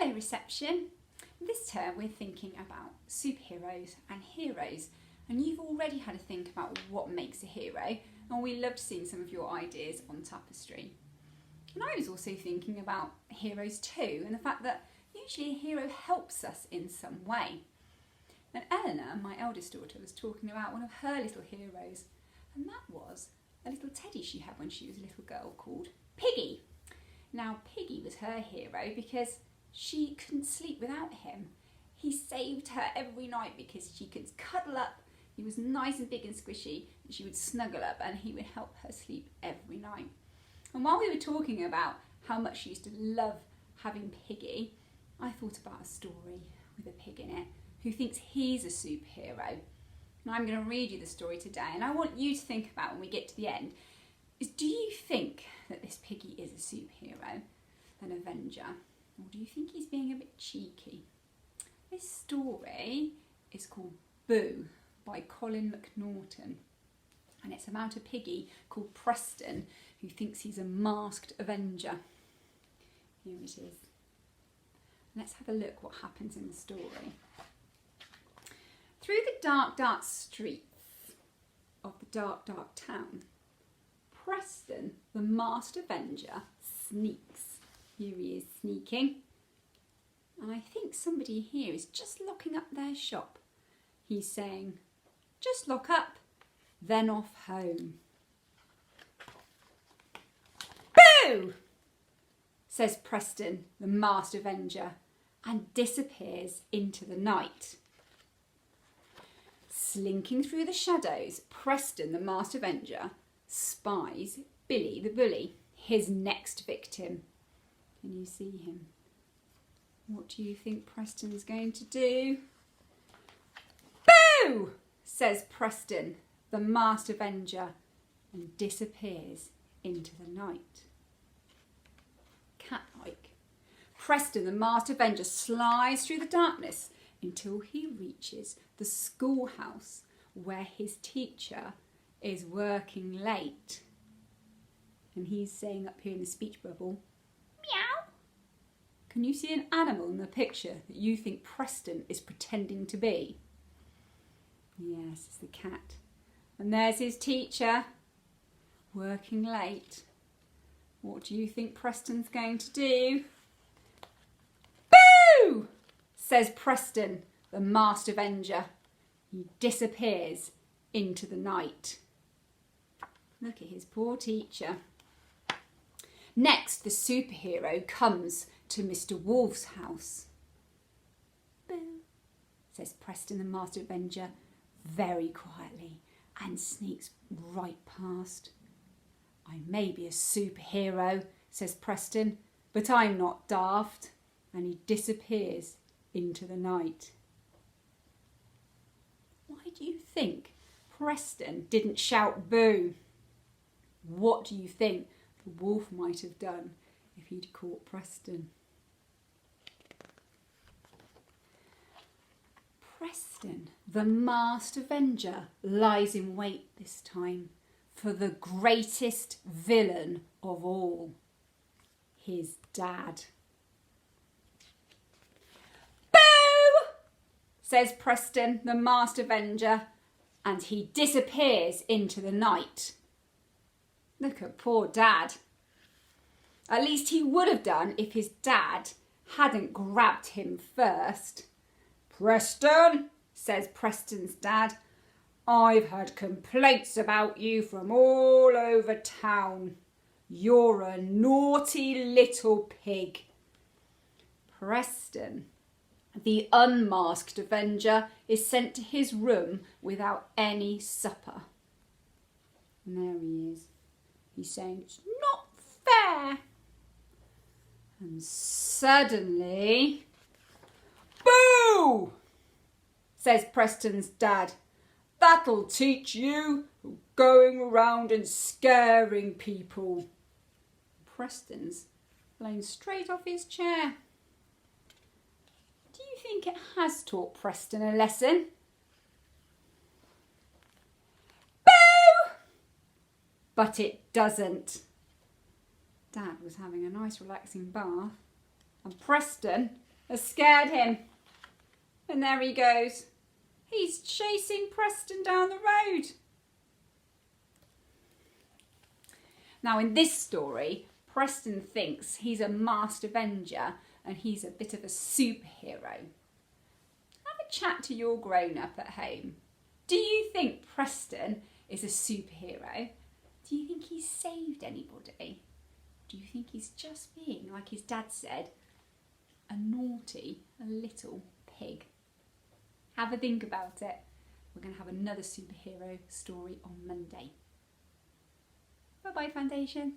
Hello reception. This term we're thinking about superheroes and heroes, and you've already had a think about what makes a hero, and we loved seeing some of your ideas on Tapestry. And I was also thinking about heroes too, and the fact that usually a hero helps us in some way. And Eleanor, my eldest daughter, was talking about one of her little heroes, and that was a little teddy she had when she was a little girl called Piggy. Now Piggy was her hero because she couldn't sleep without him. He saved her every night because she could cuddle up. He was nice and big and squishy, and she would snuggle up and he would help her sleep every night. And while we were talking about how much she used to love having Piggy, I thought about a story with a pig in it who thinks he's a superhero. And I'm going to read you the story today, and I want you to think about when we get to the end is, do you think that this Piggy is a superhero, an avenger? Or do you think he's being a bit cheeky? This story is called Boo by Colin McNaughton. And it's about a piggy called Preston who thinks he's a masked avenger. Here it is. Let's have a look what happens in the story. Through the dark, dark streets of the dark, dark town, Preston, the masked avenger, sneaks. Here he is sneaking, and I think somebody here is just locking up their shop. He's saying, just lock up, then off home. Boo! Says Preston, the masked avenger, and disappears into the night. Slinking through the shadows, Preston, the masked avenger, spies Billy the bully, his next victim. Can you see him? What do you think Preston's going to do? Boo! Says Preston, the masked avenger, and disappears into the night. Cat-like, Preston, the masked avenger, slides through the darkness until he reaches the schoolhouse where his teacher is working late. And he's saying up here in the speech bubble, meow. Can you see an animal in the picture that you think Preston is pretending to be? Yes, it's the cat. And there's his teacher, working late. What do you think Preston's going to do? Boo! Says Preston, the masked avenger. He disappears into the night. Look at his poor teacher. Next, the superhero comes to Mr. Wolf's house. Boo, says Preston, the masked avenger, very quietly, and sneaks right past. I may be a superhero, says Preston, but I'm not daft. And he disappears into the night. Why do you think Preston didn't shout boo? What do you think the wolf might have done if he'd caught Preston? Preston, the masked avenger, lies in wait this time for the greatest villain of all, his dad. Boo! Says Preston, the masked avenger, and he disappears into the night. Look at poor Dad. At least he would have done if his dad hadn't grabbed him first. Preston, says Preston's dad, I've had complaints about you from all over town. You're a naughty little pig. Preston, the unmasked avenger, is sent to his room without any supper. And there he is. He's saying, it's not fair. And suddenly, boo! Says Preston's dad. That'll teach you, going around and scaring people. Preston's blown straight off his chair. Do you think it has taught Preston a lesson? But it doesn't. Dad was having a nice relaxing bath, and Preston has scared him. And there he goes. He's chasing Preston down the road. Now in this story, Preston thinks he's a masked avenger and he's a bit of a superhero. Have a chat to your grown-up at home. Do you think Preston is a superhero? Do you think he's saved anybody? Do you think he's just being, like his dad said, a naughty, a little pig? Have a think about it. We're going to have another superhero story on Monday. Bye-bye, Foundation.